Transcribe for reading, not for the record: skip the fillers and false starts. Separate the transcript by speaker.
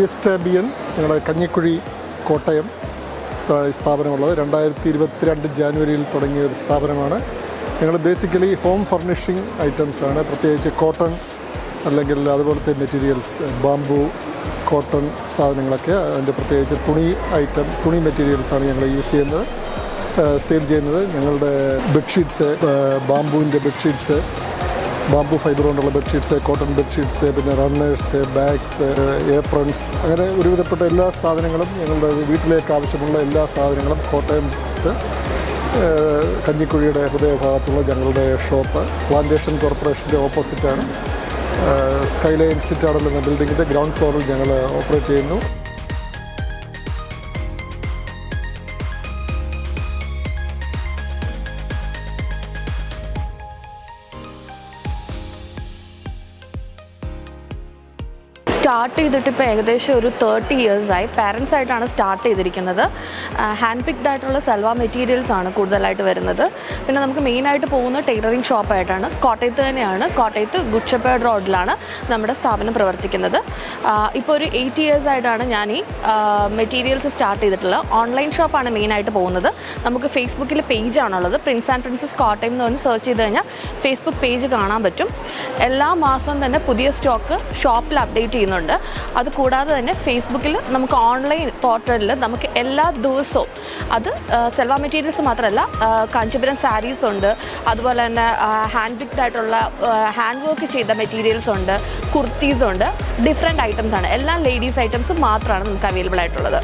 Speaker 1: എസ്റ്റാബിയൻ ഞങ്ങളുടെ കഞ്ഞിക്കുഴി കോട്ടയം സ്ഥാപനമുള്ളത് 2022 ജാനുവരിയിൽ തുടങ്ങിയ ഒരു സ്ഥാപനമാണ്. ഞങ്ങൾ ബേസിക്കലി ഹോം ഫർണിഷിംഗ് ഐറ്റംസ് ആണ്, പ്രത്യേകിച്ച് കോട്ടൺ അല്ലെങ്കിൽ അതുപോലത്തെ മെറ്റീരിയൽസ്, ബാംബു, കോട്ടൺ സാധനങ്ങളൊക്കെ, അതിൻ്റെ പ്രത്യേകിച്ച് തുണി മെറ്റീരിയൽസാണ് ഞങ്ങൾ യൂസ് ചെയ്യുന്നത്, സെയിൽ ചെയ്യുന്നത്. ഞങ്ങളുടെ ബെഡ്ഷീറ്റ്സ്, ബാംബുവിൻ്റെ ബെഡ്ഷീറ്റ്സ്, ബാംബു ഫൈബർ കൊണ്ടുള്ള ബെഡ്ഷീറ്റ്സ്, കോട്ടൺ ബെഡ്ഷീറ്റ്സ്, പിന്നെ റണ്ണേഴ്സ്, ബാഗ്സ്, ഏപ്രൺസ്, അങ്ങനെ ഒരുവിധപ്പെട്ട എല്ലാ സാധനങ്ങളും ഞങ്ങളുടെ വീട്ടിലേക്ക് ആവശ്യമുള്ള എല്ലാ സാധനങ്ങളും കോട്ടയത്ത് കഞ്ഞിക്കുഴിയുടെ ഹൃദയഭാഗത്തുള്ള ഞങ്ങളുടെ ഷോപ്പ് പ്ലാന്റേഷൻ കോർപ്പറേഷൻ്റെ ഓപ്പോസിറ്റാണ്. സ്കൈലൈൻ സിറ്റാഡൽ എന്ന ബിൽഡിങ്ങിൻ്റെ ഗ്രൗണ്ട് ഫ്ലോറിൽ ഞങ്ങൾ ഓപ്പറേറ്റ് ചെയ്യുന്നു.
Speaker 2: സ്റ്റാർട്ട് ചെയ്തിട്ട് ഇപ്പോൾ ഏകദേശം ഒരു 30 ഇയേഴ്സായി. പാരൻസ് ആയിട്ടാണ് സ്റ്റാർട്ട് ചെയ്തിരിക്കുന്നത്. ഹാൻഡ് പിക്ഡ് ആയിട്ടുള്ള സൽവാർ മെറ്റീരിയൽസ് ആണ് കൂടുതലായിട്ട് വരുന്നത്. പിന്നെ നമുക്ക് മെയിനായിട്ട് പോകുന്ന ടൈലറിങ് ഷോപ്പായിട്ടാണ്. കോട്ടയത്ത് തന്നെയാണ്. കോട്ടയത്ത് ഗുഡ് ഷെപ്പേർഡ് റോഡിലാണ് നമ്മുടെ സ്ഥാപനം പ്രവർത്തിക്കുന്നത്. ഇപ്പോൾ ഒരു 8 ഇയേഴ്സായിട്ടാണ് ഞാൻ ഈ മെറ്റീരിയൽസ് സ്റ്റാർട്ട് ചെയ്തിട്ടുള്ളത്. ഓൺലൈൻ ഷോപ്പാണ് മെയിനായിട്ട് പോകുന്നത്. നമുക്ക് ഫേസ്ബുക്കിൽ പേജാണുള്ളത്. പ്രിൻസ് ആൻഡ് പ്രിൻസസ് കോട്ടയം എന്ന് പറഞ്ഞ് സെർച്ച് ചെയ്ത് കഴിഞ്ഞാൽ ഫേസ്ബുക്ക് പേജ് കാണാൻ പറ്റും. എല്ലാ മാസവും തന്നെ പുതിയ സ്റ്റോക്ക് ഷോപ്പിൽ അപ്ഡേറ്റ് ചെയ്യുന്നുണ്ട്. അതുകൂടാതെ തന്നെ ഫേസ്ബുക്കിൽ നമുക്ക് ഓൺലൈൻ പോർട്ടലിൽ നമുക്ക് എല്ലാ ദിവസവും അത് സൽവാർ മെറ്റീരിയൽസ് മാത്രമല്ല, കാഞ്ചീപുരം സാരീസ് ഉണ്ട്, അതുപോലെ തന്നെ ഹാൻഡ് പിക്ഡ് ആയിട്ടുള്ള ഹാൻഡ് വർക്ക് ചെയ്ത മെറ്റീരിയൽസ് ഉണ്ട്, കുർത്തീസ് ഉണ്ട്, ഡിഫറെൻറ്റ് ഐറ്റംസ് ആണ്. എല്ലാം ലേഡീസ് ഐറ്റംസ് മാത്രമാണ് നമുക്ക് അവൈലബിൾ ആയിട്ടുള്ളത്.